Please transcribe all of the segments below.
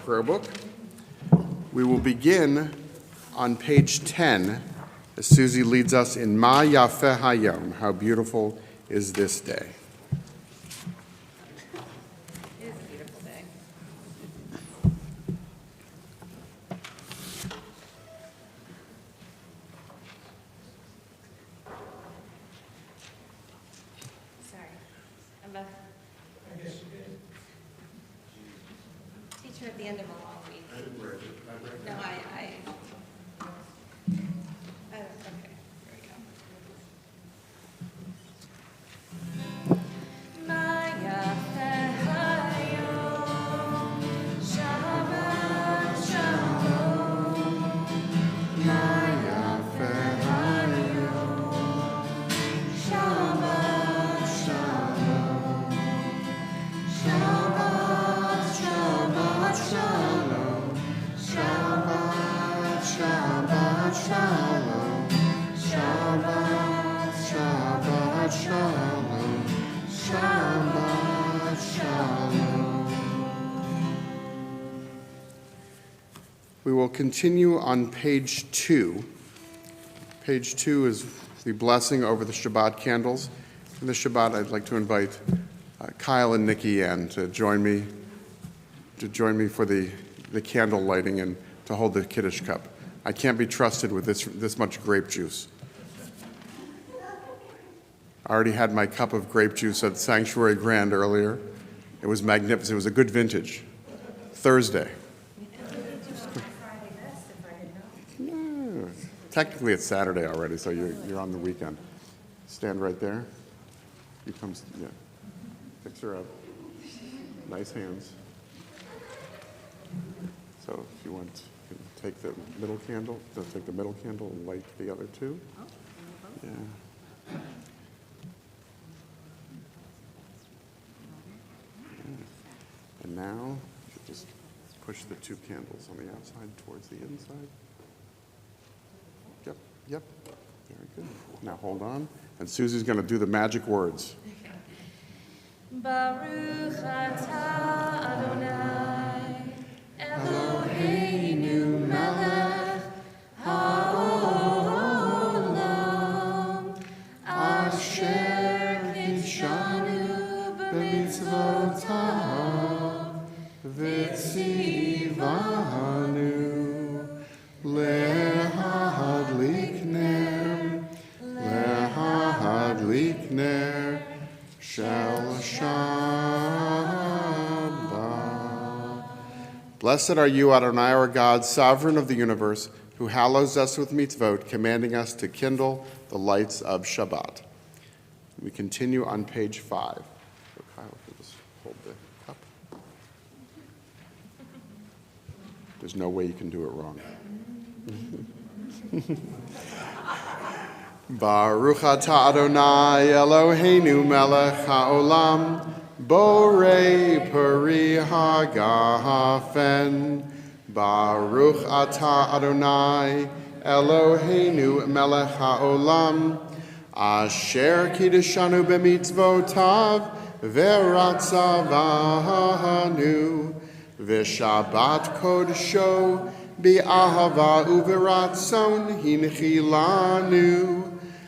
prayer book. We will begin on page 10 as Susie leads us in Ma Yafeh Hayom, how beautiful is this day. It is a beautiful day. Sorry, I'm a teacher at the end of a long week. No, okay, here we go. Maya Hayom, Shabbat Shalom. Maya Hayom, Shabbat Shalom. Shabbat, Shabbat Shalom. Shabbat, Shabbat Shalom. Shabbat, Shabbat Shalom. Shabbat Shalom. We will continue on page 2. Page 2 is the blessing over the Shabbat candles. In the Shabbat, I'd like to invite Kyle and Nikki Ann to join me for the candle lighting and to hold the Kiddush cup. I can't be trusted with this much grape juice. I already had my cup of grape juice at Sanctuary Grand earlier. It was magnificent. It was a good vintage. Thursday. No, technically it's Saturday already, so you're on the weekend. Stand right there. You come, yeah. Fix her up. Nice hands. So if you want, you can take the middle candle, and light the other two. Yeah. And now, you just push the two candles on the outside towards the inside. Yep. Very good. Now hold on. And Susie's going to do the magic words. Baruch atah Adonai, Eloheinu melech haolam, asher kitshanu b'mitzvotav, v'tzivanu lehadlik ner shel Shabbat. Blessed are you, Adonai, our God, sovereign of the universe, who hallows us with mitzvot, commanding us to kindle the lights of Shabbat. We continue on page 5. So Kyle, if you just hold the cup. There's no way you can do it wrong. Baruch atah Adonai Eloheinu melech haolam, borei peri hagafen. Baruch atah Adonai Eloheinu melech haolam, asher kiddushanu b'mitzvotav v'ratzavanu, v'shabbat kodesho bi'ahava u'v'ratzon hinchilanu.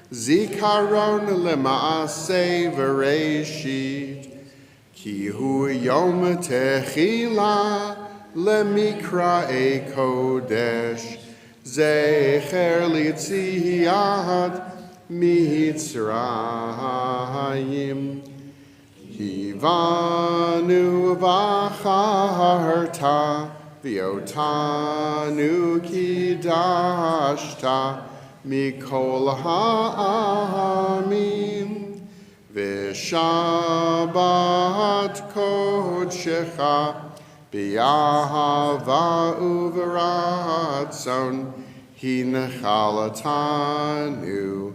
Zikaron lema'aseh v'reishit, ki hu yom techila lemikra'e kodesh, zecher litziat mitzrayim, kivanu v'charta v'yotanu kidashta mikol ha'amim, v'shabbat kodshecha b'yahava u'v'ratzon hinchalatanu.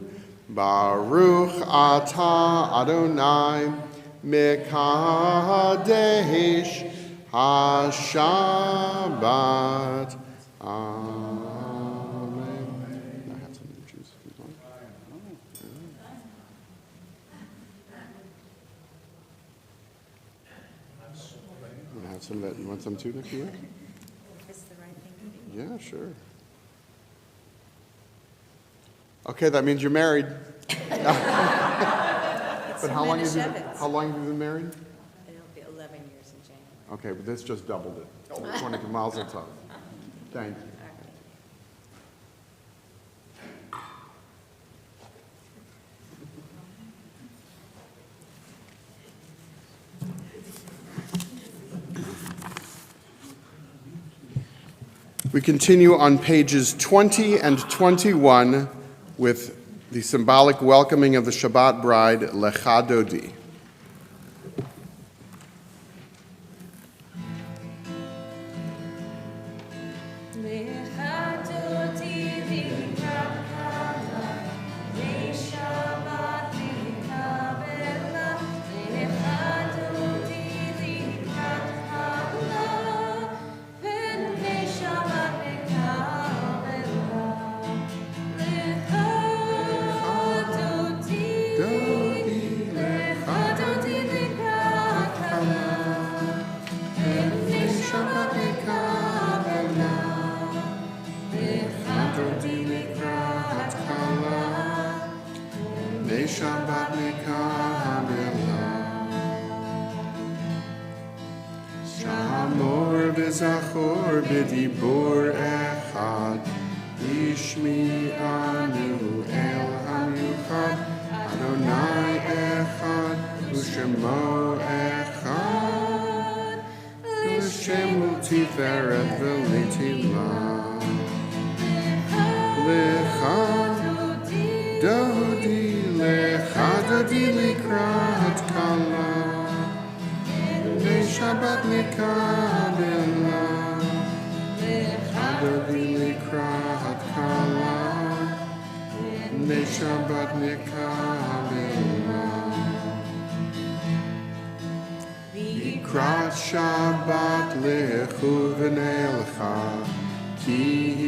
Baruch atah Adonai mekadesh ha-shabbat. Some of that. You want some too, Nikki? Yeah, sure. Okay, that means you're married. But how long have you been married? It'll be 11 years in January. Okay, but this just doubled it. 20 mazel tov. Thank you. We continue on pages 20 and 21 with the symbolic welcoming of the Shabbat bride, Lecha Dodi. Shabbat Mekabela Shamor B'Zachor B'Dibur Echad Ishmi'anu El HaMiuchad Adonai Echad U'Shemo Echad U'Shemu Tiferet V'Letila Lecha Dodi Lecha Dodi Likrat Kala Shabbat Mekabela Lecha Dodi Likrat Kala Shabbat Mekabela Likrat Shabbat Lechu V'Nelcha Ki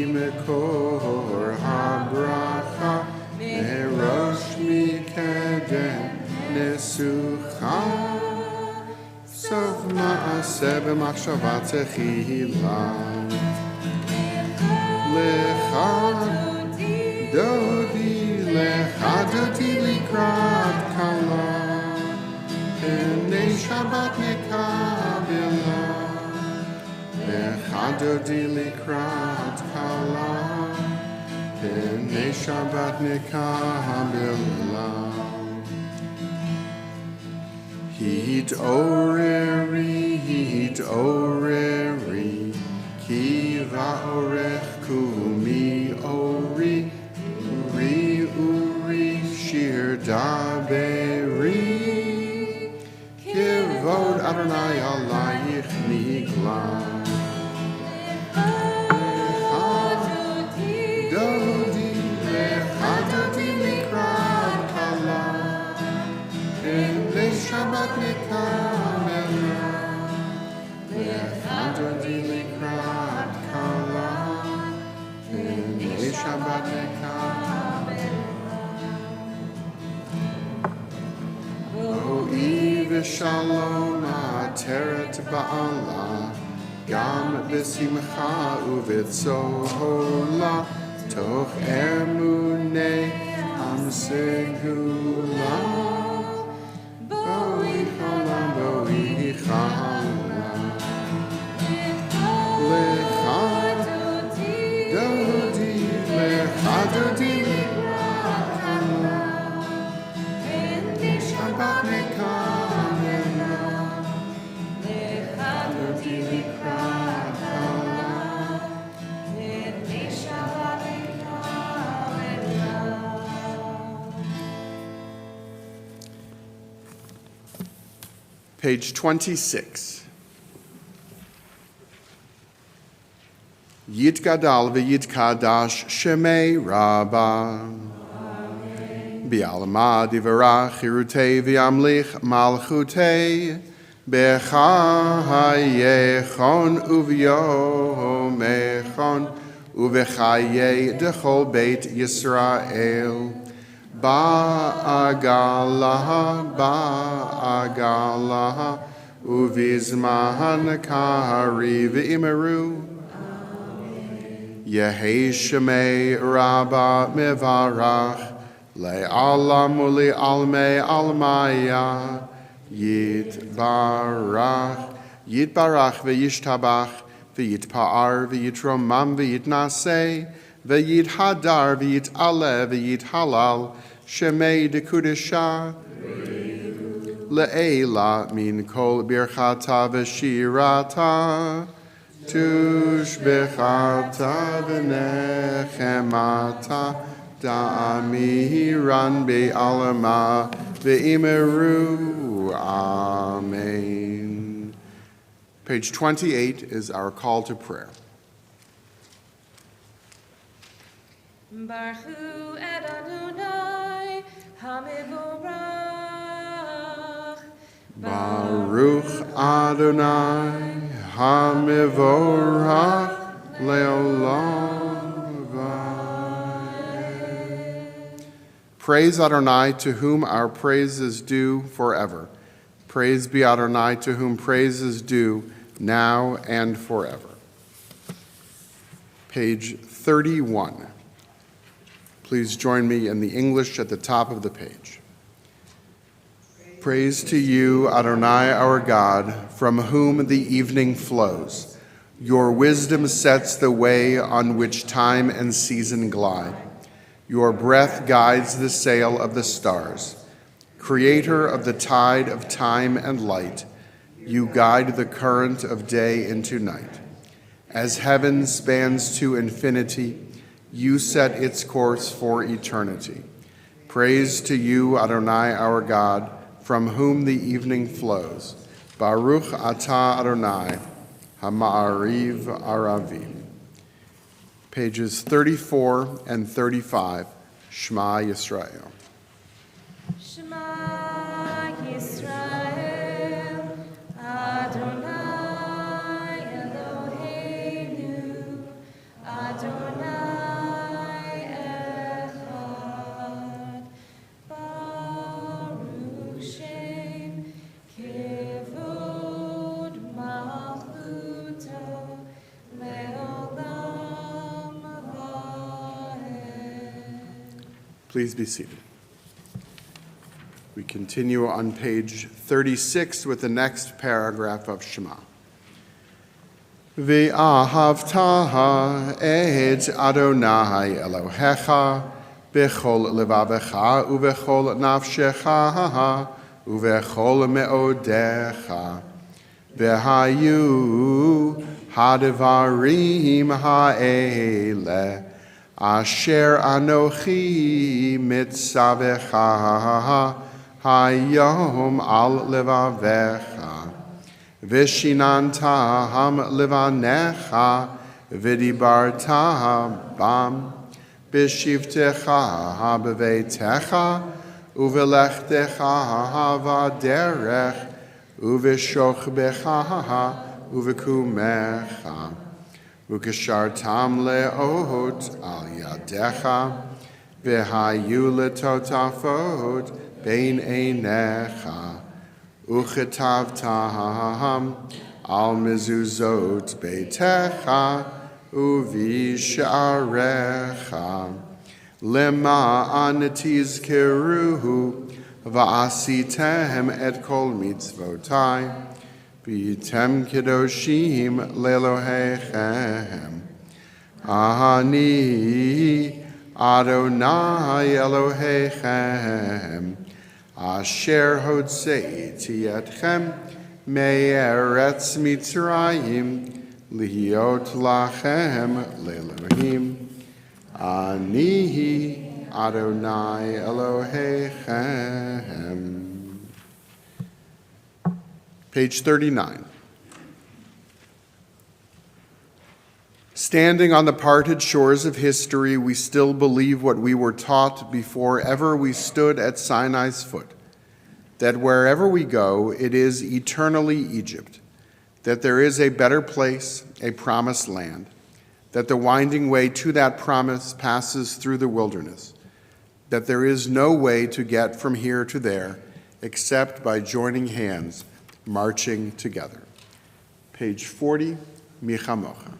Mekor HaBracha Merosh Mikedem Nesucha Sof Ma'aseh B'Machshava Techila Lecha Dodi Lecha Dodi Likrat Kala B'nei Shabbat Mekabela Lecha Dodi Likrat Kala B'nei Shabbat Mekabela Hit oreri Ki va'orech kumi ori Uri shir daberi Kivod Adonai alayich nigla Shabbat Mekabela Lecha Dodi Likrat Kala B'nei Shabbat Mekabela Ro'i v'shalom ateret ba'ala Gam b'simcha u'v'tzola Toch emunei am segula Page 26. Yitgadal v'yitkadash Shemei Rabbah. Bi'alma divarach chirutei v'yamlich malchutei. B'chayechon uv'yomechon uv'chayei dechol beit Yisrael. Ba'agalaha, uvizman kari v'imeru. Yehi Shemei Rabba Mevarach, Le'alam u'le'almei almaya, Yitbarach, Yitbarach ve'yishtabach, ve'yitpa'ar, ve'yitromam, ve'yitnaseh, ve'yithadar, ve'yit'aleh, ve'yithalal, Shemei dekudesha, Le'ela min kol birchata v'shirata, Tushbechata v'nechemata, Da'amiran be'alama ve'imeru. Amen. Page 28 is our call to prayer. Baruch hu et Adonai hamivorach. Baruch Adonai hamivorach le'olam va'ed. Praise Adonai, to whom our praise is due forever. Praise be Adonai, to whom praise is due now and forever. Page 31. Please join me in the English at the top of the page. Praise to you, Adonai our God, from whom the evening flows. Your wisdom sets the way on which time and season glide. Your breath guides the sail of the stars. Creator of the tide of time and light, you guide the current of day into night. As heaven spans to infinity, you set its course for eternity. Praise to you, Adonai our God, from whom the evening flows. Baruch atah Adonai, Hama'ariv Aravim. Pages 34 and 35, Shema Yisrael. Shema Yisrael, Adonai Eloheinu, Adonai Echad, Baruch Shem Kevod Malchuto Le'olam Va'ed. Please be seated. We continue on page 36 with the next paragraph of Shema. Ve'ahavta et Adonai Elohecha b'chol levavecha uvechol nafshecha uvechol me'odecha ve'hayu hadavarim ha'ele asher anochi mitzavecha hayom al levavecha vishinanta ham levanecha vidibarta bam bishivtecha bevetecha uvelechtecha vaderech uvishochbecha uvekumecha ukeshartam leot al yadecha vehayu letotafot bein einecha uchetavtam al mezuzot beitecha uvisharecha lema'an tizkeruhu va'asitem et kol mitzvotai v'yitem kedoshim lelohechem ani Adonai Elohechem asher hotzeiti etchem me'eretz Mitzrayim lihiot lachem le'elohim ani Adonai Elohechem. Page 39. Standing on the parted shores of history, we still believe what we were taught before ever we stood at Sinai's foot, that wherever we go, it is eternally Egypt, that there is a better place, a promised land, that the winding way to that promise passes through the wilderness, that there is no way to get from here to there except by joining hands, marching together. Page 40, Micha Mocha.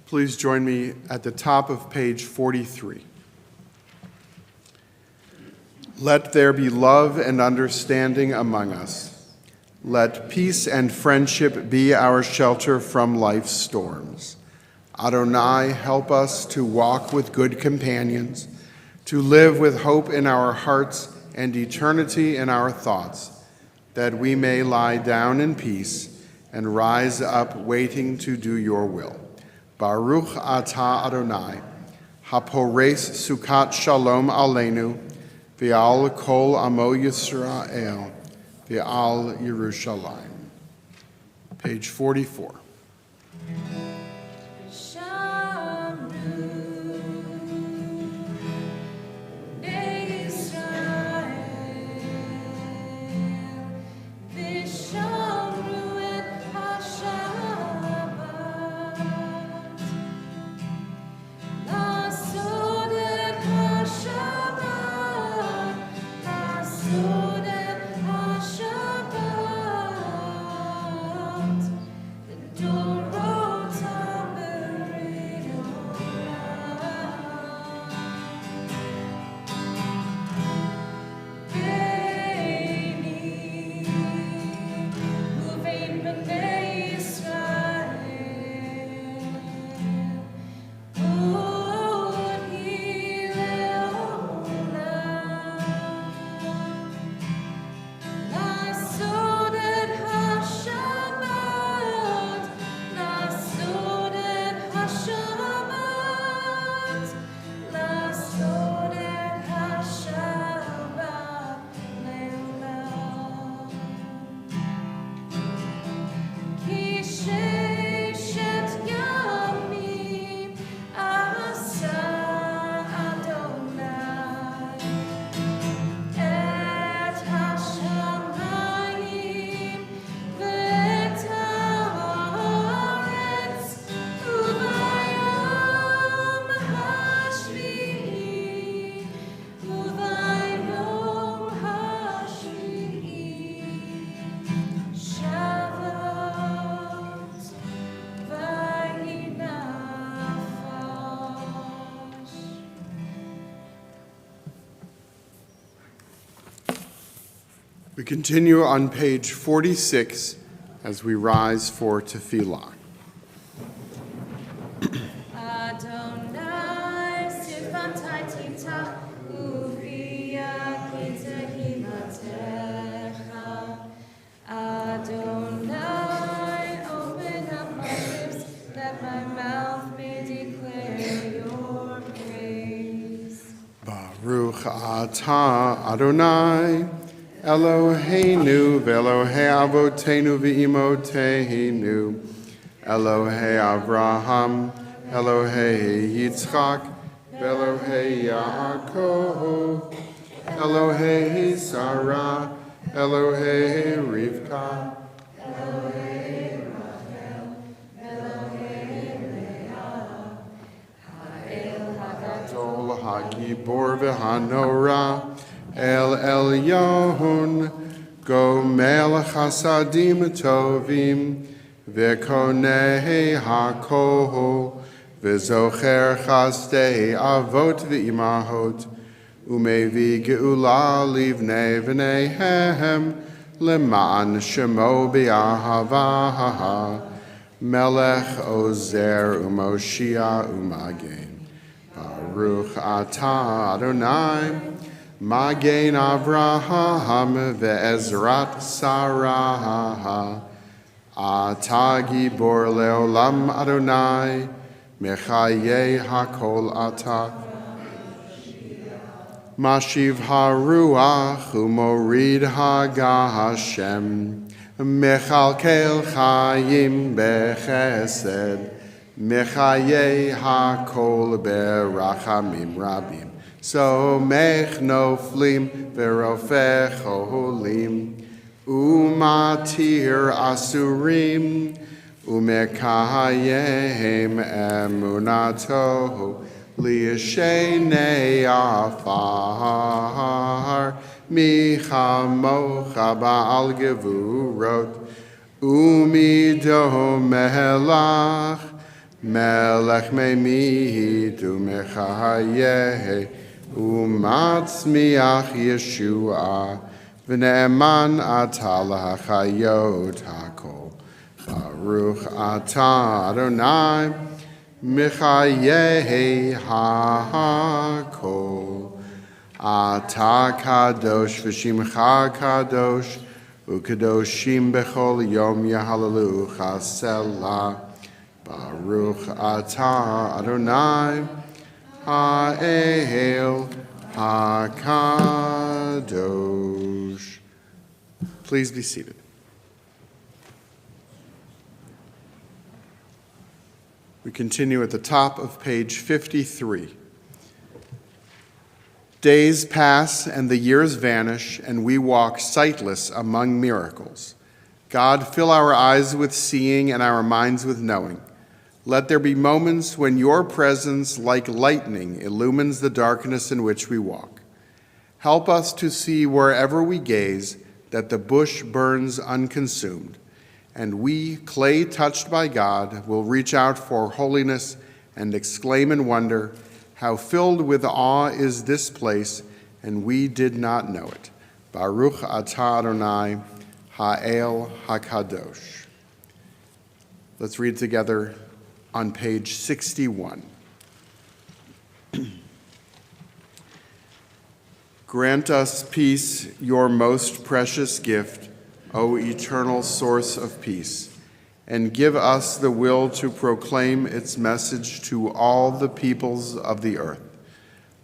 Please join me at the top of page 43. Let there be love and understanding among us. Let peace and friendship be our shelter from life's storms. Adonai, help us to walk with good companions, to live with hope in our hearts and eternity in our thoughts, that we may lie down in peace and rise up waiting to do your will. Baruch atah Adonai, hapores sukat shalom aleinu, v'al kol amo Yisrael, v'al Yerushalayim. Page 44. We continue on page 46 as we rise for tefillah. Baruch atah Adonai Eloheinu v'Elohei Avotenu v'Imoteinu, Elohei Avraham, Elohei Yitzchak, v'Elohei Yaakov, Elohei Sarah, Elohei Rivka, Elohei Rachel, Elohei Leah, Ha'el Hagadol Hagibor v'Hanorah, El Elyon, Gomel Chasadim Tovim, V'Konei HaKol, V'Zocher Chasdei Avot V'Imahot, Umevi Geula Livnei V'neihem, Leman Shemo B'Ahava, Melech Ozer Umoshia Umagen, Baruch Atah Adonai, Magen Avraham ve'ezrat Sarah, Ata Gibor leolam Adonai, Mechaye hakol Ata. Mashiv haruach umorid haga Hashem, Mechalkel chayim bechesed, Mechaye hakol berachamim rabim. So mech noflim verofech holim, umatir asurim, umekayem emunato, li'shenei afar, michamocha ba'al gevurot, umido melach, Melech memit umechayeh umatzmiach Yeshua v'ne'eman ata lahachayot hakol. Baruch atah Adonai Michayeh hakol. Ata kadosh v'shimcha kadosh u'kadoshim bechol yom yahalalucha selah. Baruch atah Adonai ha'el hakadosh. Please be seated. We continue at the top of page 53. Days pass and the years vanish, and we walk sightless among miracles. God, fill our eyes with seeing and our minds with knowing. Let there be moments when your presence, like lightning, illumines the darkness in which we walk. Help us to see wherever we gaze that the bush burns unconsumed, and we, clay touched by God, will reach out for holiness and exclaim in wonder, how filled with awe is this place, and we did not know it. Baruch atah Adonai ha'el hakadosh. Let's read together on page 61. Grant us peace, your most precious gift, O eternal source of peace, and give us the will to proclaim its message to all the peoples of the earth.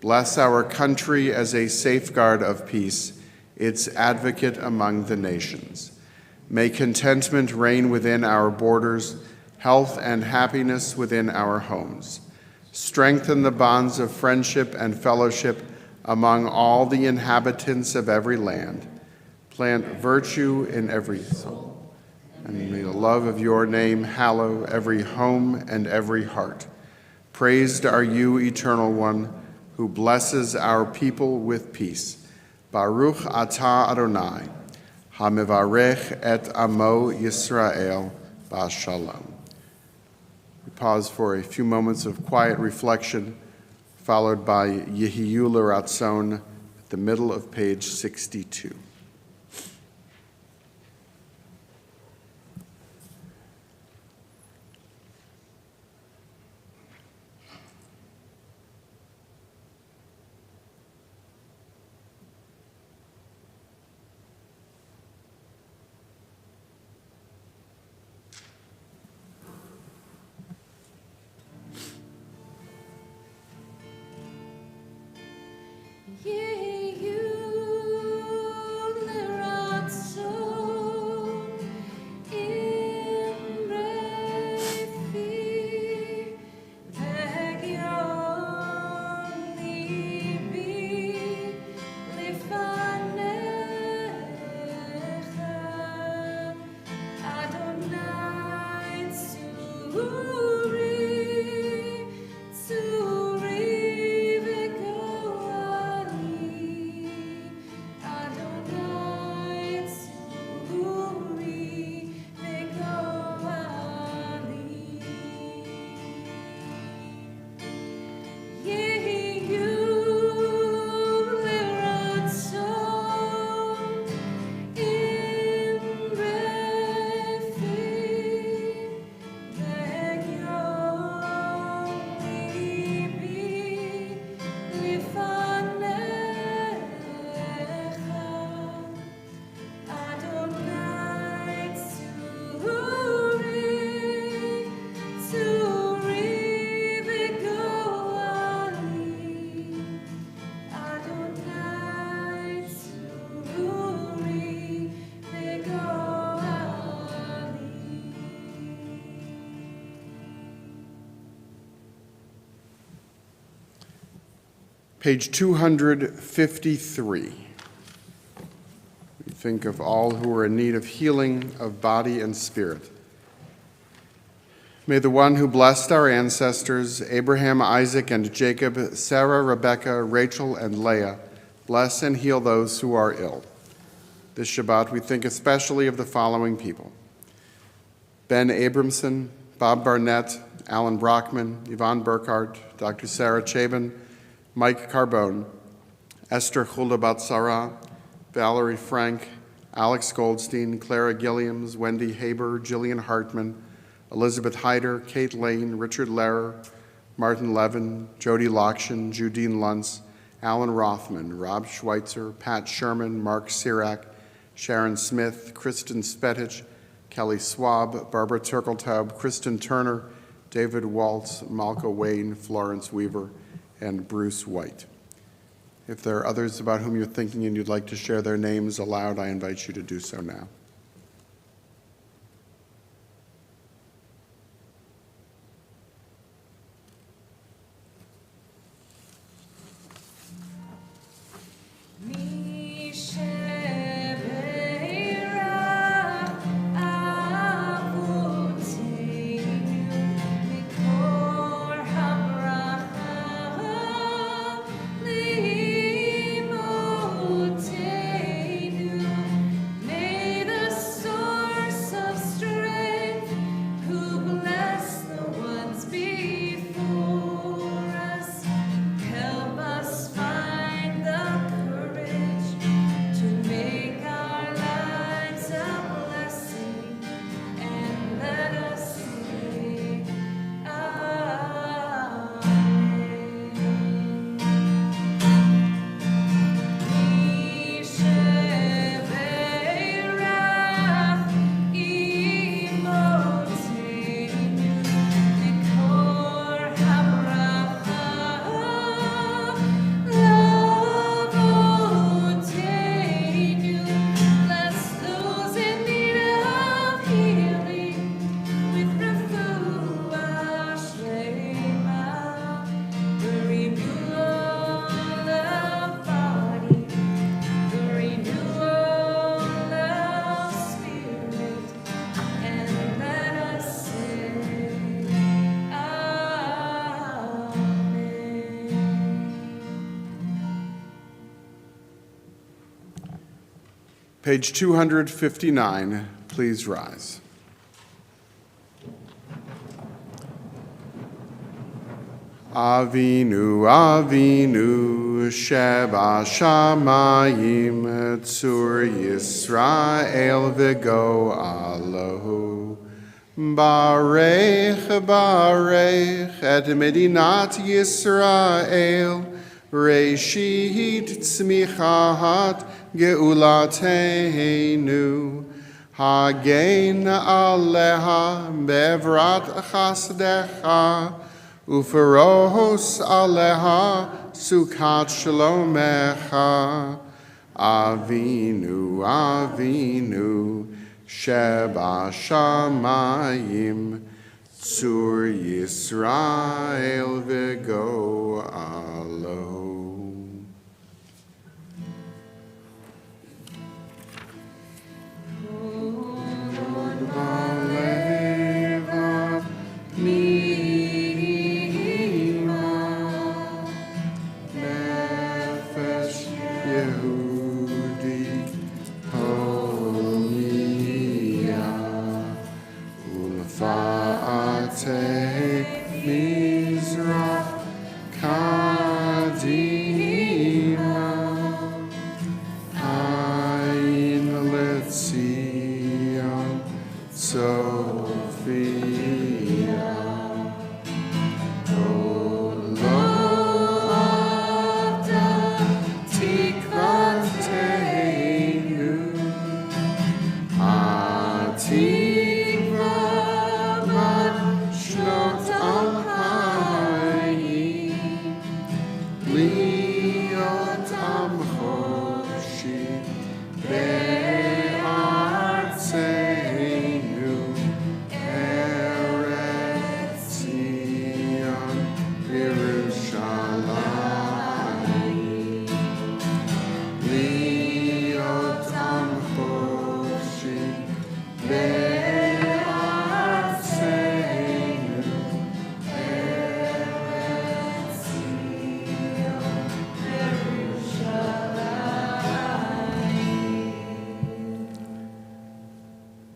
Bless our country as a safeguard of peace, its advocate among the nations. May contentment reign within our borders, health and happiness within our homes. Strengthen the bonds of friendship and fellowship among all the inhabitants of every land. Plant virtue in every soul. And may the love of your name hallow every home and every heart. Praised are you, Eternal One, who blesses our people with peace. Baruch atah Adonai, hamivarech et amo Yisrael b'shalom. We pause for a few moments of quiet reflection, followed by Yehiyu l'Ratzon at the middle of page 62. Page 253. We think of all who are in need of healing of body and spirit. May the one who blessed our ancestors, Abraham, Isaac, and Jacob, Sarah, Rebekah, Rachel, and Leah, bless and heal those who are ill. This Shabbat, we think especially of the following people: Ben Abramson, Bob Barnett, Alan Brockman, Yvonne Burkhart, Dr. Sarah Chabin, Mike Carbone, Esther Hulda Batsara, Valerie Frank, Alex Goldstein, Clara Gilliams, Wendy Haber, Jillian Hartman, Elizabeth Hyder, Kate Lane, Richard Lehrer, Martin Levin, Jody Lokshin, Judine Luntz, Alan Rothman, Rob Schweitzer, Pat Sherman, Mark Sirak, Sharon Smith, Kristen Spetich, Kelly Swab, Barbara Turkeltaub, Kristen Turner, David Waltz, Malka Wayne, Florence Weaver, and Bruce White. If there are others about whom you're thinking and you'd like to share their names aloud, I invite you to do so now. Page 259, please rise. Avinu, Avinu, Sheba Shamayim, Tzur Yisrael, V'go Alohu. Barech, Barech, et Medinat Yisrael, Reshit Tzmichat Geulateinu, Hagen Aleha Bevrat Chasdecha, Uferos Aleha Sukat Shalomecha. Avinu, Avinu, Sheba Shamayim, Tzur Yisrael, V'go Alo.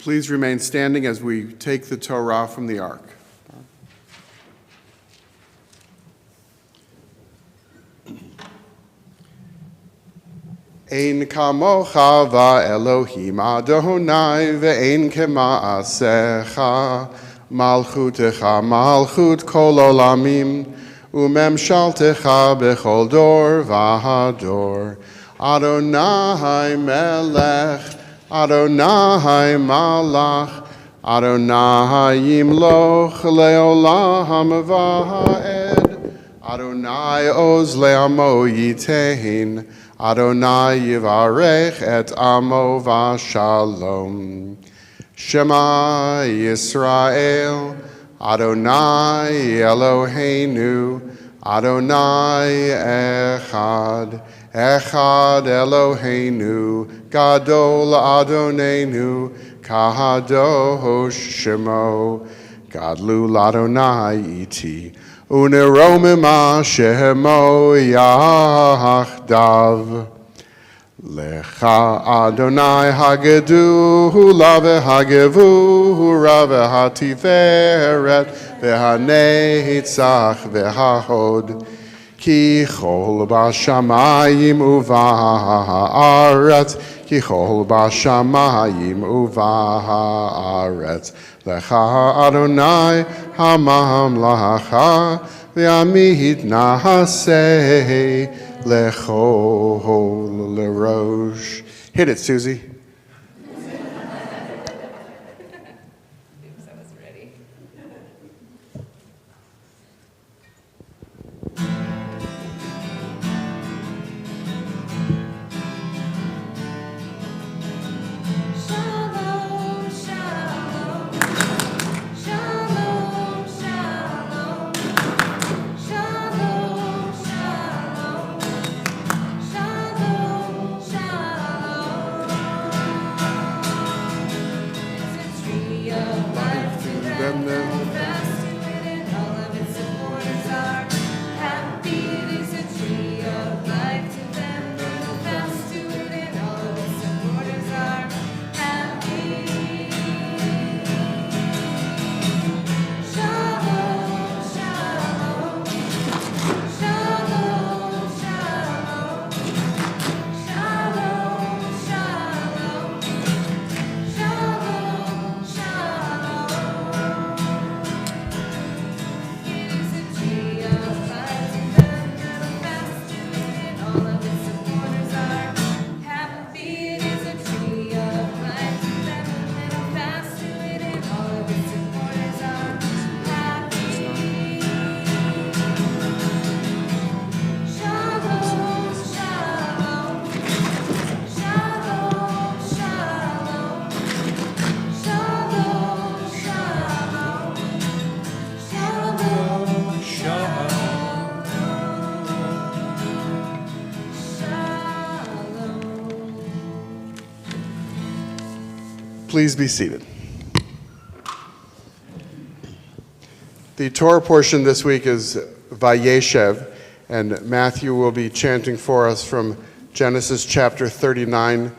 Please remain standing as we take the Torah from the ark. Ein kamocha va'Elohim Adonai ve'ein kema'asecha malchutecha malchut kol olamim umemshaltecha bechol dor v'hador Adonai melech Adonai malach Adonai yimloch leolam va'ed Adonai oz le'amo yitein Adonai yivarech et amo v'shalom. Shema Yisrael, Adonai Eloheinu, Adonai echad, echad Eloheinu, gadol Adonenu, kahadosh shemo, gadlu l'Adonai iti. Uneromima shemo yachdav. Lecha Adonai hagedu lave hagevu rave hativeret vehanetzach vehahod ki chol bashamayim uva'aretz ki chol bashamayim uva'aretz Lecha Adonai hamamlacha ve'amid nahaseh lechol lerosh. Hit it, Susie. Shalom, shalom. Shalom, shalom. Shalom, shalom. Shalom, shalom. It's a tree of life to them that hold fast to it, and all of its supporters are happy. It is a tree of life to them that hold fast to it, and all of its supporters are happy. Shalom, shalom. Shalom, shalom. Shalom, shalom. Shalom, shalom. It is a tree of life to them that hold fast to it, and all of its supporters are happy. It is a tree of life to them that hold fast to it, and all of its supporters are happy. Shalom, shalom. Shalom, shalom. Shalom, shalom. Shalom, shalom. Please be seated. The Torah portion this week is Vayeshev, and Matthew will be chanting for us from Genesis chapter 39,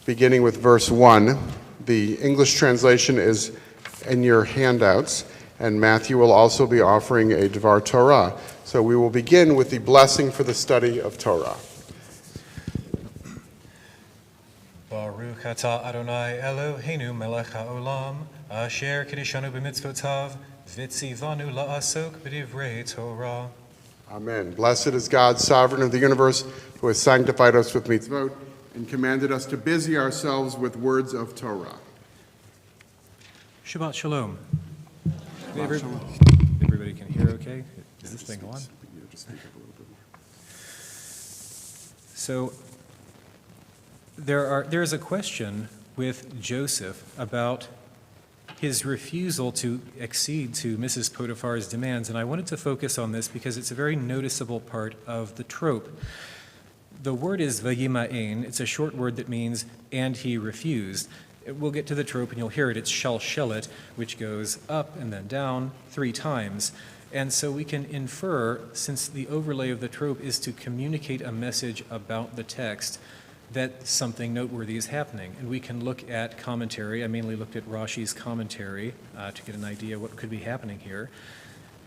beginning with verse 1. The English translation is in your handouts, and Matthew will also be offering a Dvar Torah. So we will begin with the blessing for the study of Torah. Baruch atah Adonai Eloheinu melech haolam, asher kiddushanu b'mitzvotav, v'tzivanu la'asok b'divrei Torah. Amen. Blessed is God, sovereign of the universe, who has sanctified us with mitzvot and commanded us to busy ourselves with words of Torah. Shabbat Shalom. Everybody can hear okay? Is this thing on? So there's a question with Joseph about his refusal to accede to Mrs. Potiphar's demands, and I wanted to focus on this because it's a very noticeable part of the trope. The word is vayima'en. It's a short word that means, and he refused. We'll get to the trope and you'll hear it. It's shalshelet, which goes up and then down 3 times. And so we can infer, since the overlay of the trope is to communicate a message about the text, that something noteworthy is happening. And we can look at commentary. I mainly looked at Rashi's commentary to get an idea what could be happening here.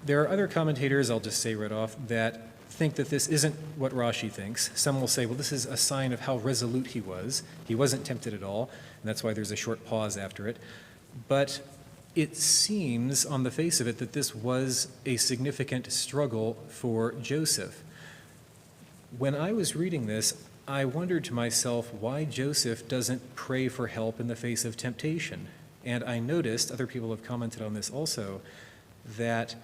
There are other commentators, I'll just say right off, that think that this isn't what Rashi thinks. Some will say, well, this is a sign of how resolute he was. He wasn't tempted at all, and that's why there's a short pause after it. But it seems on the face of it that this was a significant struggle for Joseph. When I was reading this, I wondered to myself why Joseph doesn't pray for help in the face of temptation. And I noticed, other people have commented on this also, that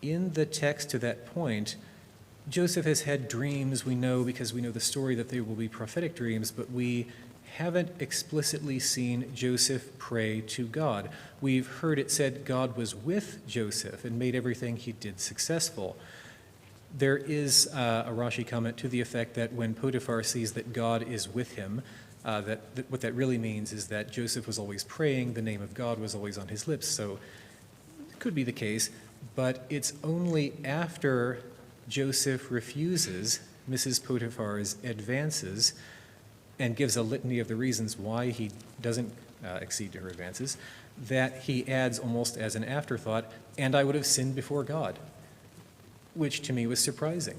in the text to that point, Joseph has had dreams, we know, because we know the story that they will be prophetic dreams, but we haven't explicitly seen Joseph pray to God. We've heard it said God was with Joseph and made everything he did successful. There is a Rashi comment to the effect that when Potiphar sees that God is with him, what that really means is that Joseph was always praying, the name of God was always on his lips, so it could be the case, but it's only after Joseph refuses Mrs. Potiphar's advances and gives a litany of the reasons why he doesn't accede to her advances, that he adds almost as an afterthought, and I would have sinned before God, which to me was surprising.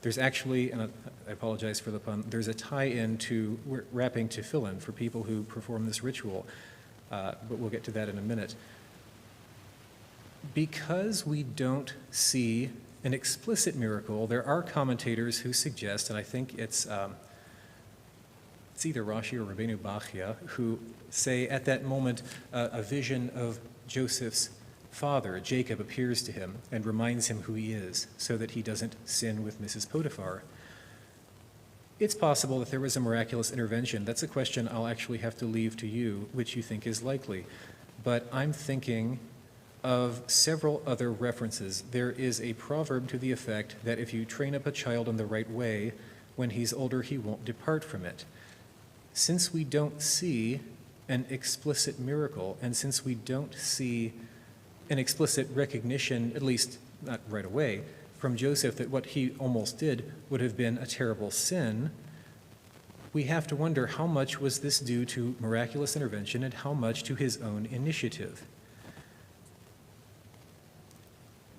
There's actually, and I apologize for the pun, there's a tie-in to wrapping tefillin for people who perform this ritual, but we'll get to that in a minute. Because we don't see an explicit miracle, there are commentators who suggest, and I think it's either Rashi or Rabbeinu Bachia, who say at that moment a vision of Joseph's father, Jacob, appears to him and reminds him who he is so that he doesn't sin with Mrs. Potiphar. It's possible that there was a miraculous intervention. That's a question I'll actually have to leave to you, which you think is likely. But I'm thinking of several other references. There is a proverb to the effect that if you train up a child in the right way, when he's older, he won't depart from it. Since we don't see an explicit miracle, and since we don't see an explicit recognition, at least not right away, from Joseph that what he almost did would have been a terrible sin, we have to wonder how much was this due to miraculous intervention and how much to his own initiative.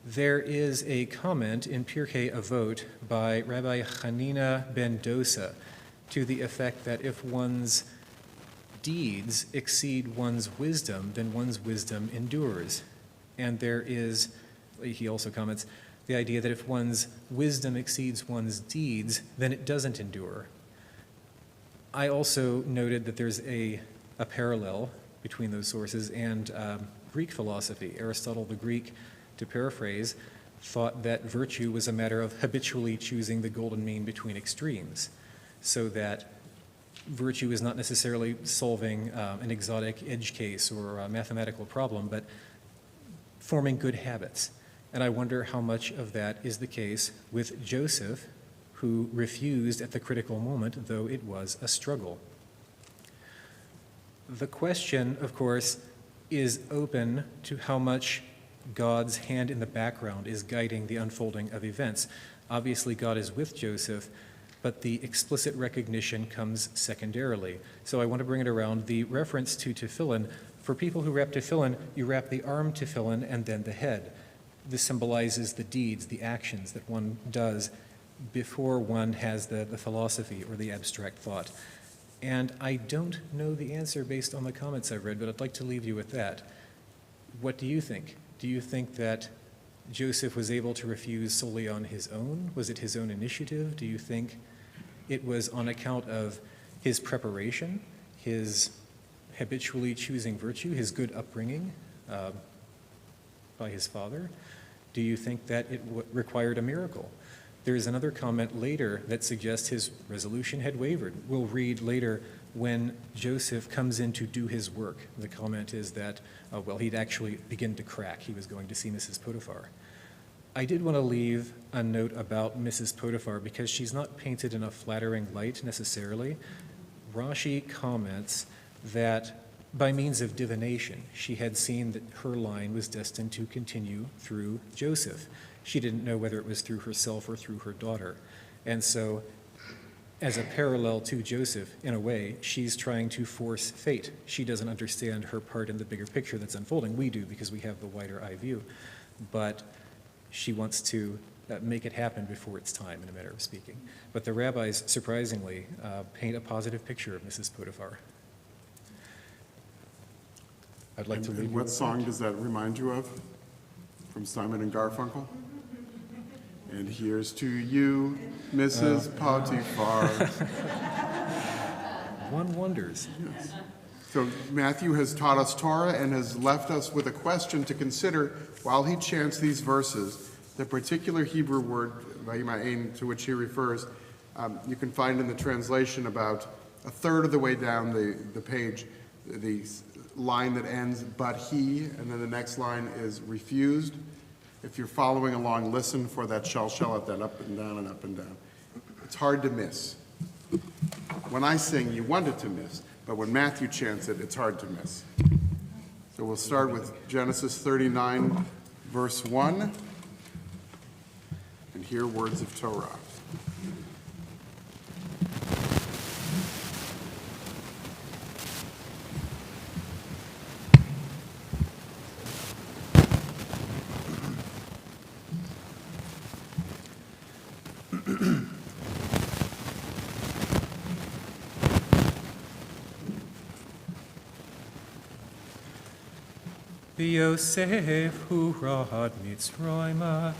There is a comment in Pirkei Avot by Rabbi Hanina ben Dosa to the effect that if one's deeds exceed one's wisdom, then one's wisdom endures. And there is, he also comments, the idea that if one's wisdom exceeds one's deeds, then it doesn't endure. I also noted that there's a parallel between those sources and Greek philosophy. Aristotle the Greek, to paraphrase, thought that virtue was a matter of habitually choosing the golden mean between extremes, so that virtue is not necessarily solving an exotic edge case or a mathematical problem, but forming good habits. And I wonder how much of that is the case with Joseph, who refused at the critical moment, though it was a struggle. The question, of course, is open to how much God's hand in the background is guiding the unfolding of events. Obviously, God is with Joseph, but the explicit recognition comes secondarily. So I want to bring it around. The reference to tefillin, for people who wrap tefillin, you wrap the arm tefillin and then the head. This symbolizes the deeds, the actions that one does before one has the philosophy or the abstract thought. And I don't know the answer based on the comments I've read, but I'd like to leave you with that. What do you think? Do you think that Joseph was able to refuse solely on his own? Was it his own initiative? Do you think it was on account of his preparation, his habitually choosing virtue, his good upbringing by his father? Do you think that it required a miracle? There is another comment later that suggests his resolution had wavered. We'll read later when Joseph comes in to do his work. The comment is that, he'd actually begin to crack. He was going to see Mrs. Potiphar. I did want to leave a note about Mrs. Potiphar because she's not painted in a flattering light necessarily. Rashi comments that by means of divination, she had seen that her line was destined to continue through Joseph. She didn't know whether it was through herself or through her daughter. And so, as a parallel to Joseph, in a way, she's trying to force fate. She doesn't understand her part in the bigger picture that's unfolding. We do because we have the wider eye view. But she wants to make it happen before it's time, in a manner of speaking. But the rabbis, surprisingly, paint a positive picture of Mrs. Potiphar. I'd like to leave And you what with song does that remind you of? From Simon and Garfunkel? And here's to you, Mrs. Potiphar. One wonders. Yes. So Matthew has taught us Torah and has left us with a question to consider while he chants these verses. The particular Hebrew word, vayima'en, to which he refers, you can find in the translation about a third of the way down the page, the line that ends, but he, and then the next line is refused. If you're following along, listen for that shell at that up and down and up and down. It's hard to miss. When I sing, you want it to miss, but when Matthew chants it, it's hard to miss. So we'll start with Genesis 39, verse 1, and hear words of Torah. Yosef hu rad Mitzrayma,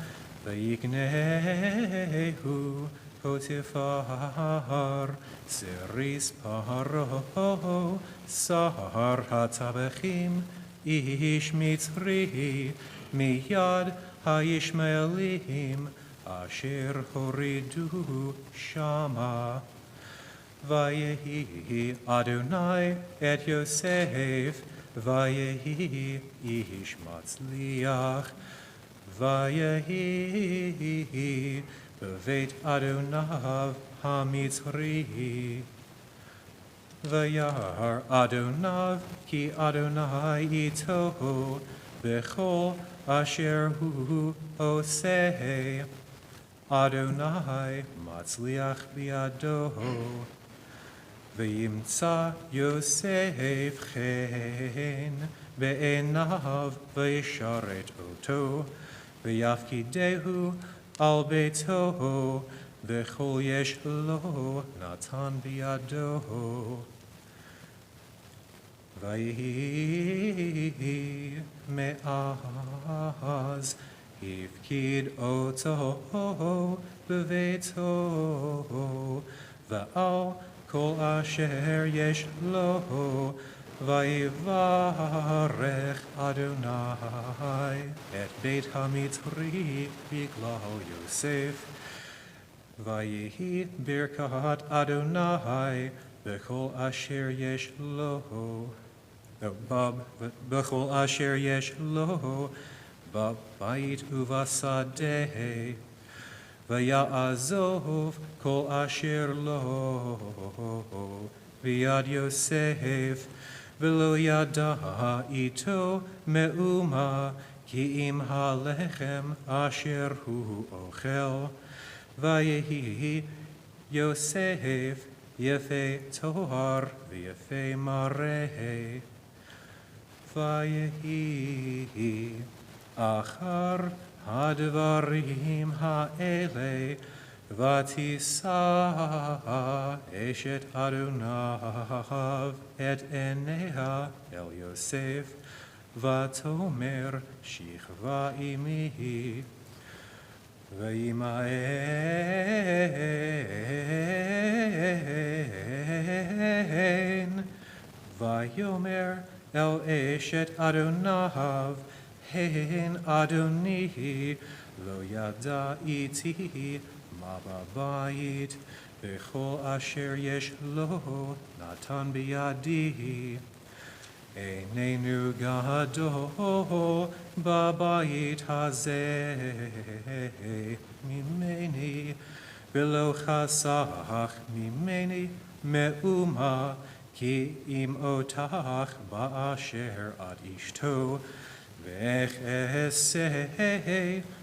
vayiknehu Potiphar, seris paro, sahar hatabachim, ish Mitzri, miyad haishmaelim, asher horidu shama. Vayehi Adonai et Yosef, Vayehi ish matzliach, Vayehi beveit Adonav hamitzri, Vayar Adonav ki Adonai ito, bechol asher hu oseh, Adonai matzliach biado. V'yimtza Yosef chen be'enav v'yisharet oto v'yafkidehu al beito v'chol yesh lo natan biyado v'yihi me'az hifkid oto b'veito v'al Kol asher yesh lo, vayivarech Adonai et beit hamitri biglal Yosef, vayihi birkat Adonai bechol asher yesh lo, bechol asher yesh lo, ba'bait uvasadeh. Vaya'azov kol asher lo v'yad Yosef v'lo yada ito me'uma ki im halechem asher hu ochel vayehi Yosef yefe tohar v'yefe mareh vayehi achar Hadvarim ha'ele vatisa eshet Adonav et enea el Yosef vatomer shichva imi v'yimaen vayomer el eshet Adonav Hein Adoni lo yada iti ma babayit bechol asher yesh lo natan biyadi einenu gadol babayit hazeh mimeni velo chasach mimeni meuma ki im otach ba'asher ad ishto V'echeseh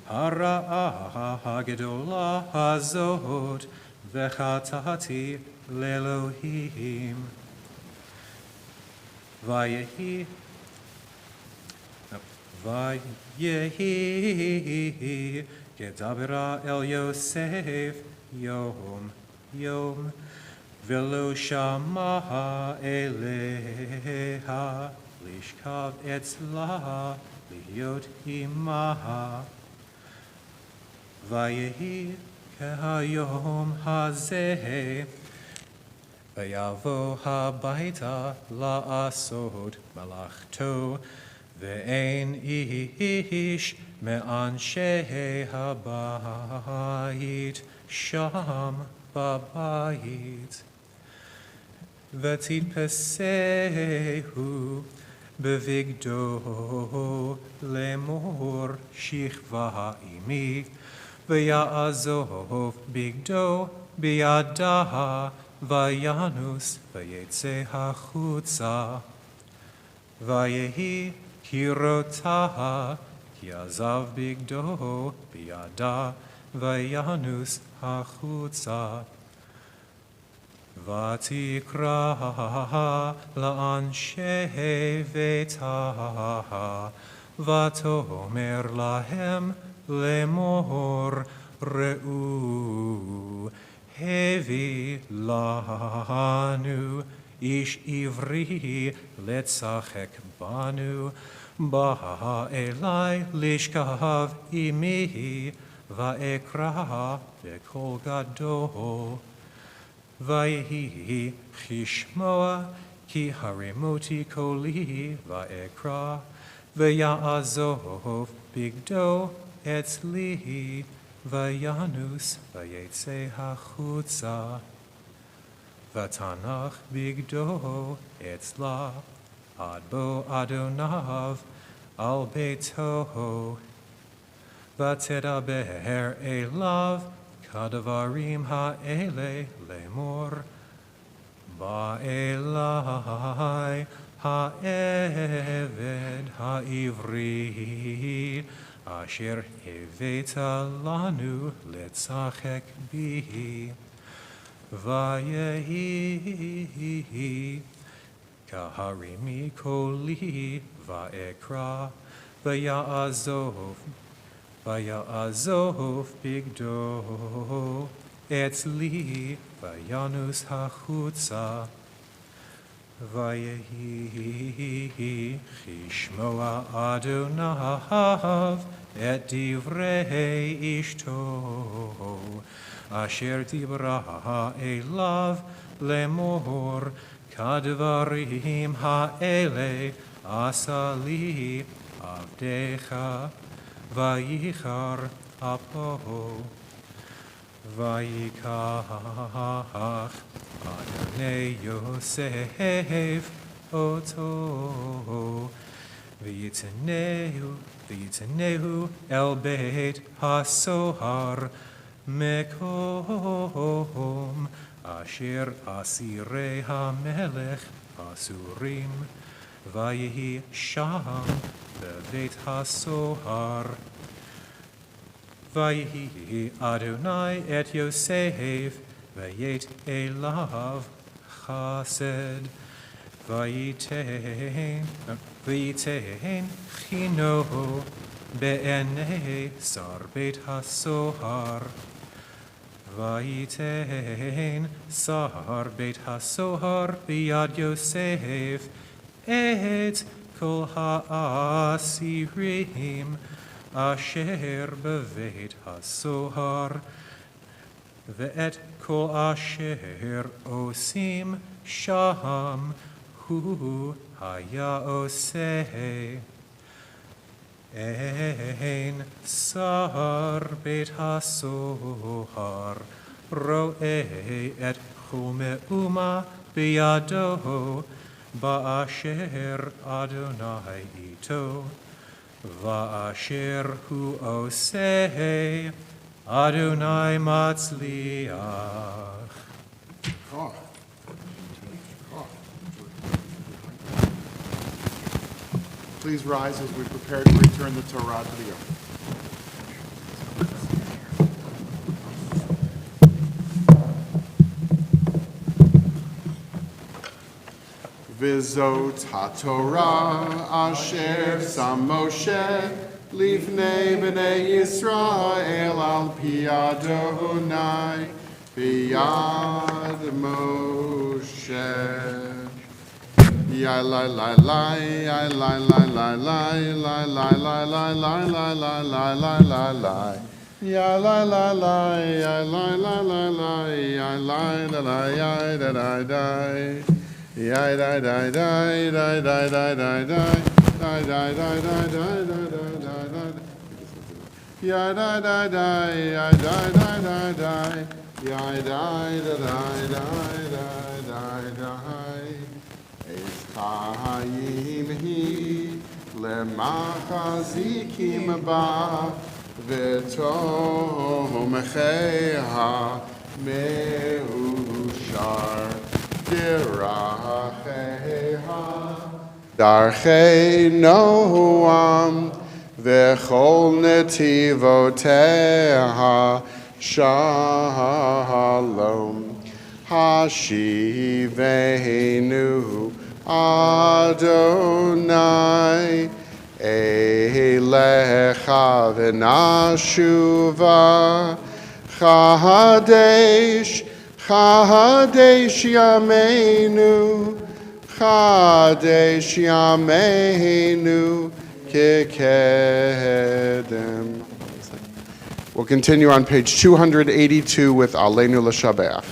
hara'ah ha'gedolah hazot v'chatati le'Elohim. ויהי כדברה אל יוסף יום יום, ולא שמע אליה לשכב אצלה להיות עמה. ויהי כהיום הזה, ויבוא הביתה לעשות מלאכתו, ואין איש מאנשי הבית שם בבית. ותתפסהו בבגדו לאמור שכבה עמי, ויעזוב בגדו בידה, וינוס ויצא החוצה. ויהי כראותה כי עזב בגדו בידה, וינוס החוצה. ותקרא לאנשי ביתה, ותאמר להם לאמור, ראו, הביא לנו איש עברי לשחק בנו, בא אלי לשכב עמי, ואקרא בקול גדול. ויהי כשמוע כי הרימותי קולי, ואקרא, ויעזוב בגדו אצלי, וינוס ויצא החוצה. ותנח בגדו אצלה, עד בוא אדוניו על ביתו. ותדבר אליו כדברים האלה לאמור, בא אלי העבד העברי, אשר הבאת לנו לשחק בי. ויהי כהרימי קולי, ואקרא, ויעזוב בגדו אצלי, וינוס החוצה. ויהי כשמוע אדוניו את דברי אשתו, אשר דיברה אליו לאמור, כדברים האלה עשה לי עבדך. וייחר אפו, ויקח אדוני יוסף אותו, ויתנהו אל בית הסוהר, מקום אשר אסירי המלך אסורים, ויהי שם בבית הסוהר. ויהי אדוני את יוסף, וית אליו חסד, וייתן חינו בעיני שר בית הסוהר. וייתן שר בית הסוהר ביד יוסף את כל האסירים אשר בבית הסוהר, ואת כל אשר עושים שם הוא היה עושה. אין שר בית הסוהר רואה את כל מאומה בידו, באשר אדוני איתו, ואשר הוא עושה, אדוני מצליח. Please rise as we prepare to return the Torah to the earth. Vizot HaTorah asher sam Moshe lifnei b'nei Yisrael al pi Adonai b'yad Moshe. Ya la la la, ya la la la la, la la la la la la la la la la la. Ya la la la, ya la la la la, ya la la la, ya da da da. Ya da da da da da da da da. Da da da da da da da da. Ya da da da, ya da da da da. Ya da da da da da da. Chaim hi lemachazikim ba v'tomcheha meushar diracheha darchei noam v'chol netivoteha shalom Hashivenu Adonai Elecha v'nashuva Chadesh Chadesh Yameinu Chadesh Yameinu Kekedem. We'll continue on page 282 with Aleinu L'Shabeach.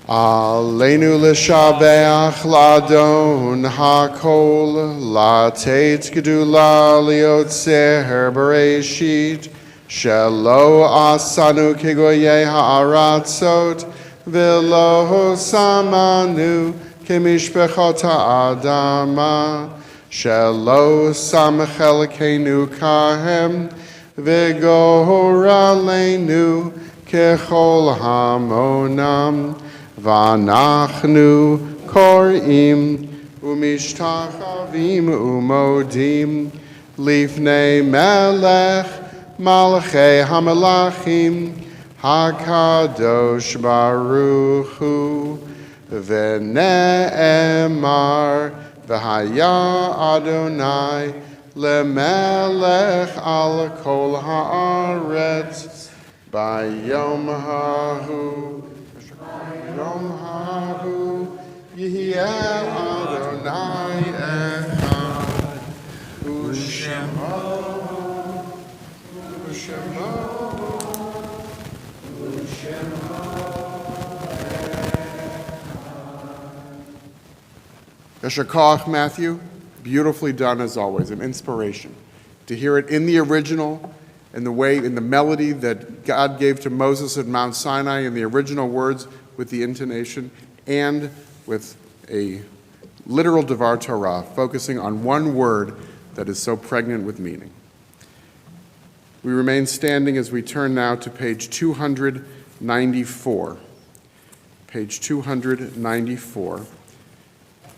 Aleinu l'shabeach l'adon hakol latet gedula liotzer bereshit shelo asanu kegoyei ha'aratzot v'lo samanu kemishpechot ha'adama shelo samchelkenu kahem v'goralenu kechol hamonam Vanachnu korim umishtachavim umodim lifnei melech malchei hamelachim hakadosh baruch hu v'ne'emar v'haya Adonai lemelech al kol haaretz bayom hahu Yom Hahu Yihye Adonai Echad U'Shemo U'Shemo U'Shemo Yasher Koach, Matthew, beautifully done as always, an inspiration. To hear it in the original, in the way, in the melody that God gave to Moses at Mount Sinai, in the original words, with the intonation, and with a literal Devar Torah, focusing on one word that is so pregnant with meaning. We remain standing as we turn now to page 294. Page 294.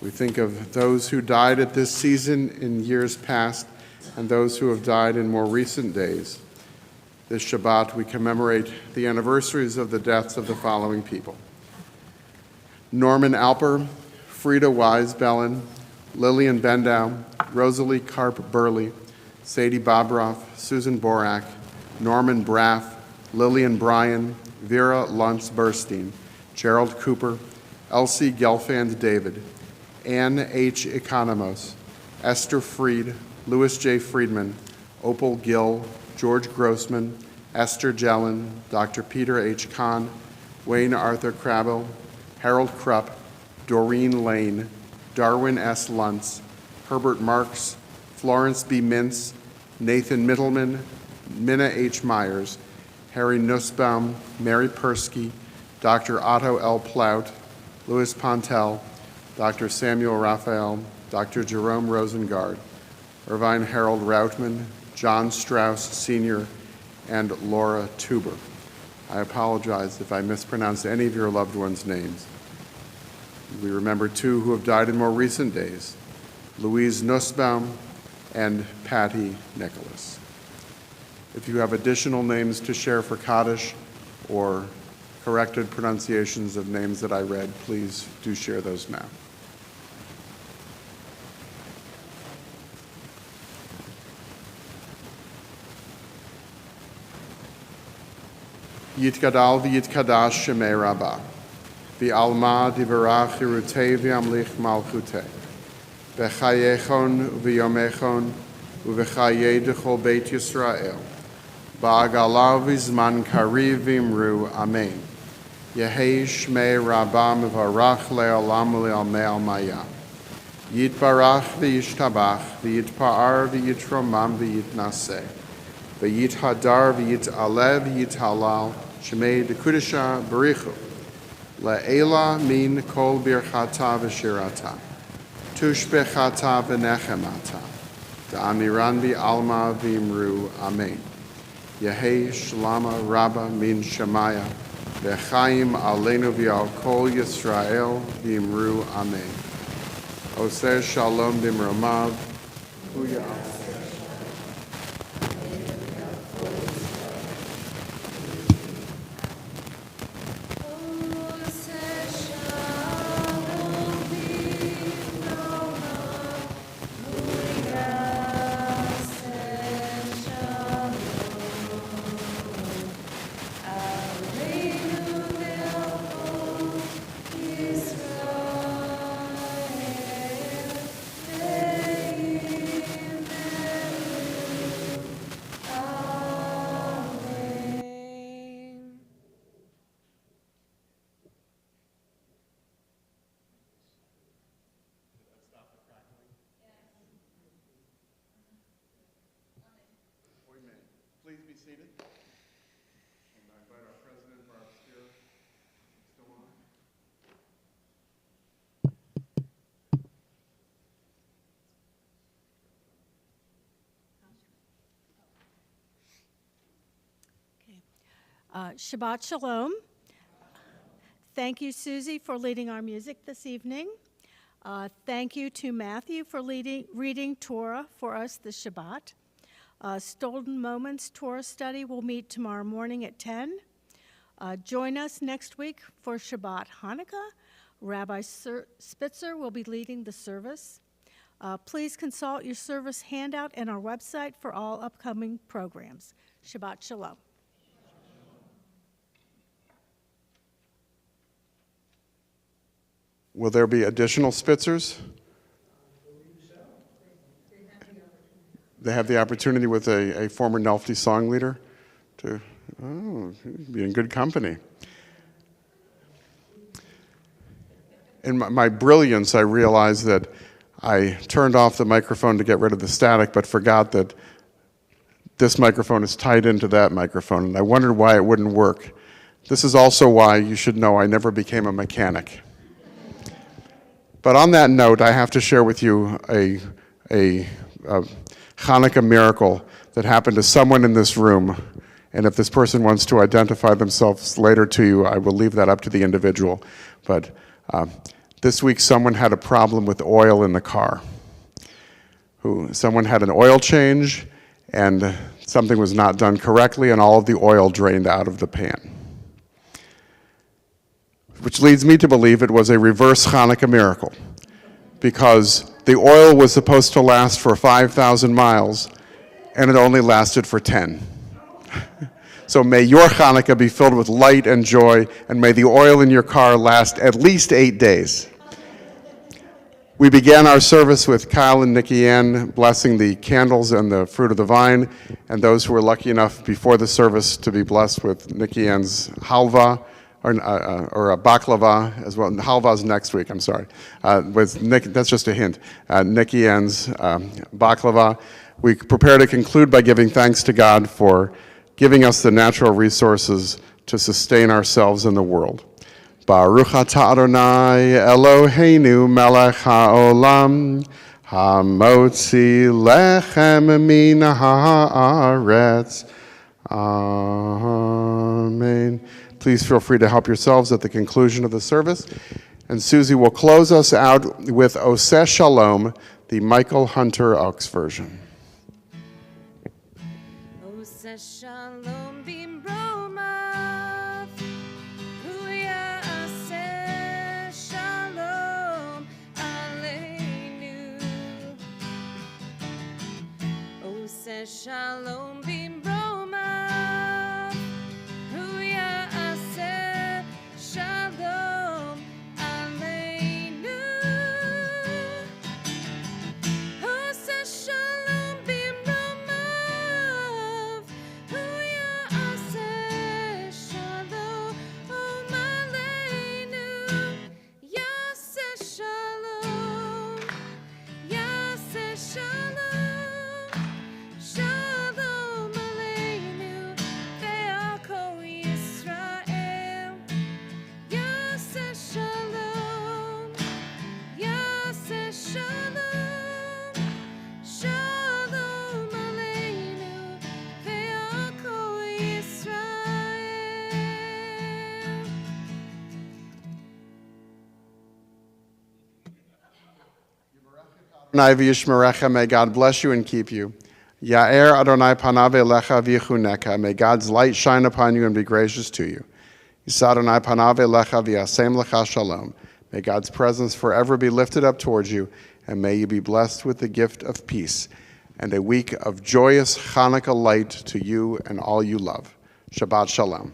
We think of those who died at this season in years past and those who have died in more recent days. This Shabbat, we commemorate the anniversaries of the deaths of the following people: Norman Alper, Frida Wise-Bellin, Lillian Bendow, Rosalie Karp Burley, Sadie Bobroff, Susan Borak, Norman Braff, Lillian Bryan, Vera Luntz Burstein, Gerald Cooper, Elsie Gelfand David, Ann H. Economos, Esther Freed, Louis J. Friedman, Opal Gill, George Grossman, Esther Jellin, Dr. Peter H. Kahn, Wayne Arthur Crabble, Harold Krupp, Doreen Lane, Darwin S. Luntz, Herbert Marks, Florence B. Mintz, Nathan Middleman, Minna H. Myers, Harry Nussbaum, Mary Persky, Dr. Otto L. Plout, Louis Pontel, Dr. Samuel Raphael, Dr. Jerome Rosengard, Irvine Harold Routman, John Strauss Sr., and Laura Tuber. I apologize if I mispronounced any of your loved ones' names. We remember two who have died in more recent days, Louise Nussbaum and Patty Nicholas. If you have additional names to share for Kaddish or corrected pronunciations of names that I read, please do share those now. Yitgadal v'yitkadash shemei Rabbah. V'alma divarach irutei v'amlich malchutei. V'chayechon v'yomechon u'v'chayei dechol Beit Yisrael. Ba'agalav v'zman kariv v'imru. Amen. Yehei shmei Rabbah mevarach le'olam u'le'almei almaya. Yitbarach v'yishtabach v'yitpa'ar v'yitromam v'yitnaseh. V'yithadar v'yit'alev v'yithalal shmei dekudesha barichu. Le'ela min kol birchata v'shirata. Tushbechata v'nechemata. Da'amiran v'alma v'imru. Amen. Yehei shlama rabba min shemaya. V'chaim aleinu v'al kol Yisrael v'imru. Amen. Oseh shalom b'mromav. Huyah. Please be seated. And I invite our president, Barb Spear, still on. Shabbat Shalom. Thank you, Susie, for leading our music this evening. Thank you to Matthew for reading Torah for us this Shabbat. Stolen Moments Torah study will meet tomorrow morning at 10. Join us next week for Shabbat Hanukkah. Rabbi Spitzer will be leading the service. Please consult your service handout and our website for all upcoming programs. Shabbat Shalom. Will there be additional Spitzers? They have the opportunity with a former Nelfty song leader to be in good company. In my brilliance, I realized that I turned off the microphone to get rid of the static, but forgot that this microphone is tied into that microphone, and I wondered why it wouldn't work. This is also why you should know I never became a mechanic. But on that note, I have to share with you a Hanukkah miracle that happened to someone in this room. And if this person wants to identify themselves later to you, I will leave that up to the individual. But this week, someone had a problem with oil in the car. Someone had an oil change, and something was not done correctly, and all of the oil drained out of the pan. Which leads me to believe it was a reverse Hanukkah miracle, because the oil was supposed to last for 5,000 miles, and it only lasted for 10. So may your Hanukkah be filled with light and joy, and may the oil in your car last at least 8 days. We began our service with Kyle and Nikki Ann blessing the candles and the fruit of the vine, and those who were lucky enough before the service to be blessed with Nikki Ann's halva, or a baklava as well. Halva's next week, I'm sorry. With Nick, that's just a hint. Nikki Ann's baklava. We prepare to conclude by giving thanks to God for giving us the natural resources to sustain ourselves in the world. Baruch atah Adonai Eloheinu melech haolam hamotzi lechem min haaretz. Amen. Please feel free to help yourselves at the conclusion of the service. And Susie will close us out with Oseh Shalom, the Michael Hunter Oaks version. Oseh Shalom b'mromav, Huya aseh Shalom aleinu. Oseh Shalom b'mromav, Huya Adonai v'yishmerecha, may God bless you and keep you. Ya'er Adonai panav elecha v'yichuneka, may God's light shine upon you and be gracious to you. Yisa Adonai panav elecha v'yasem lecha shalom, may God's presence forever be lifted up towards you, and may you be blessed with the gift of peace and a week of joyous Hanukkah light to you and all you love. Shabbat shalom.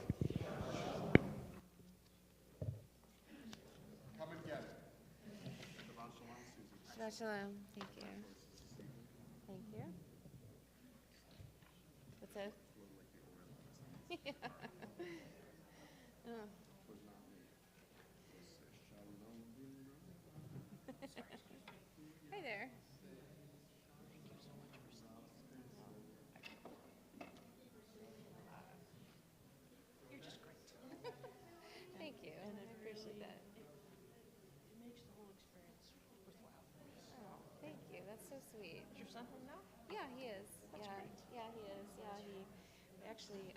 Shabbat shalom. Thank you. Thank you. What's that? Oh. Hi there. You're just great. Thank you. I appreciate that. It makes the whole experience worthwhile. Oh, thank you. That's so sweet. Is your son home now? Yeah, he is. That's great. Yeah, he is. Yeah, he actually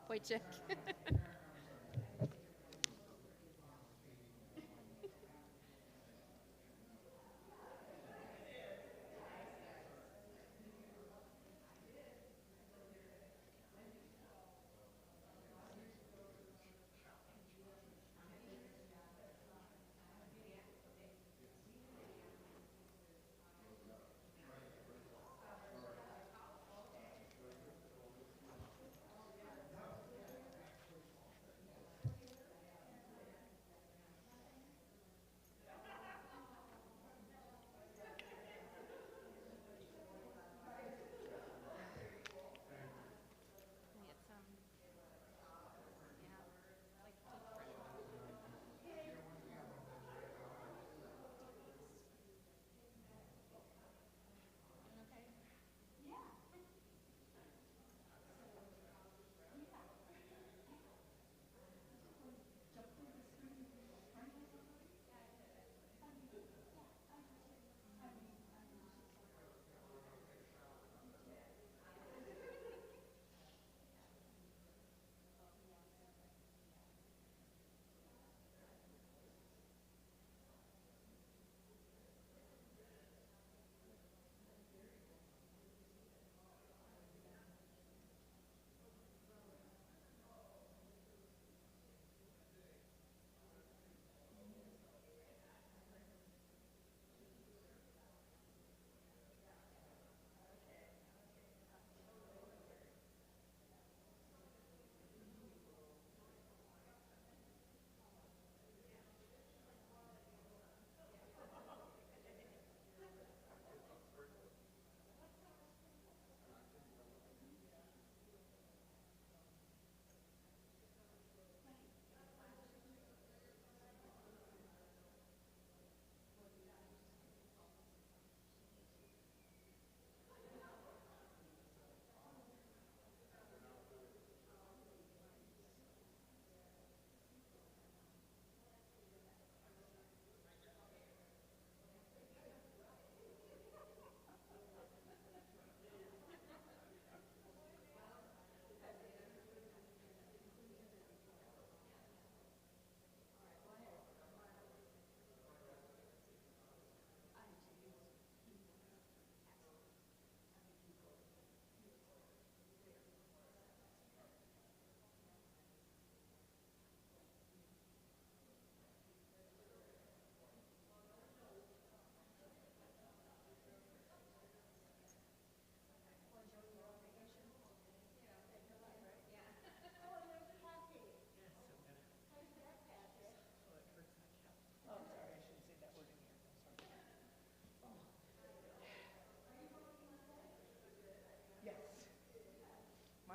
Wojciech.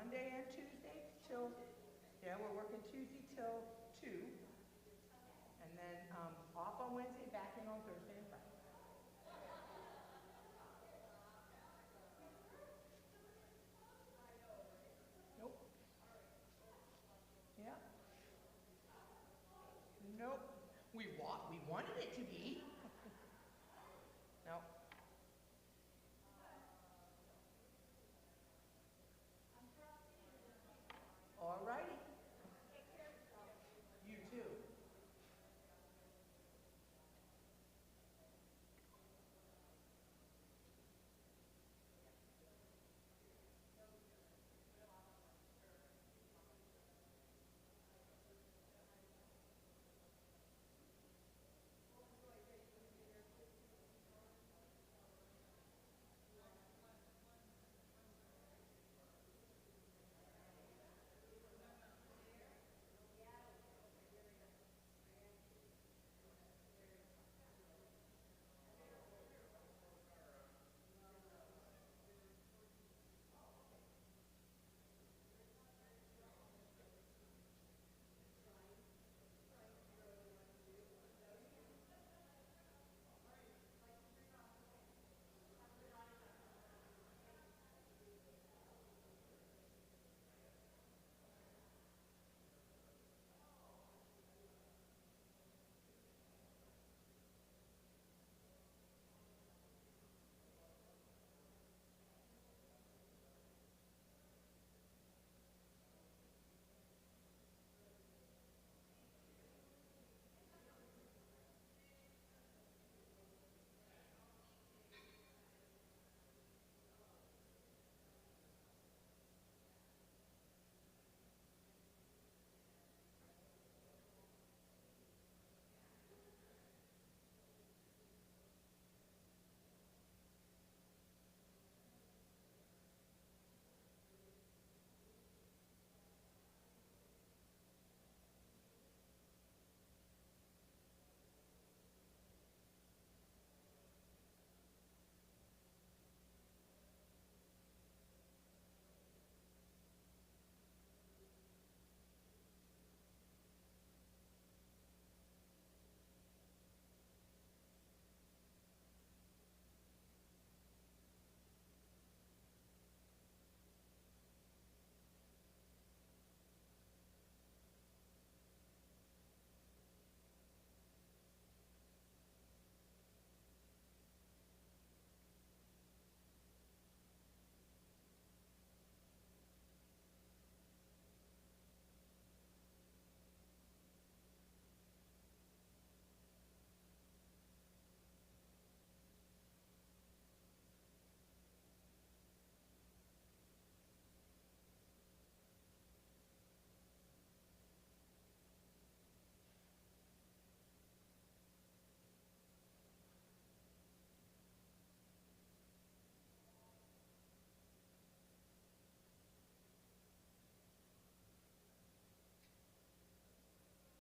Monday and Tuesday till, yeah, we're working Tuesday till 2. And then off on Wednesday, back in on Thursday and Friday. Nope. Yeah. Nope. We wanted it to be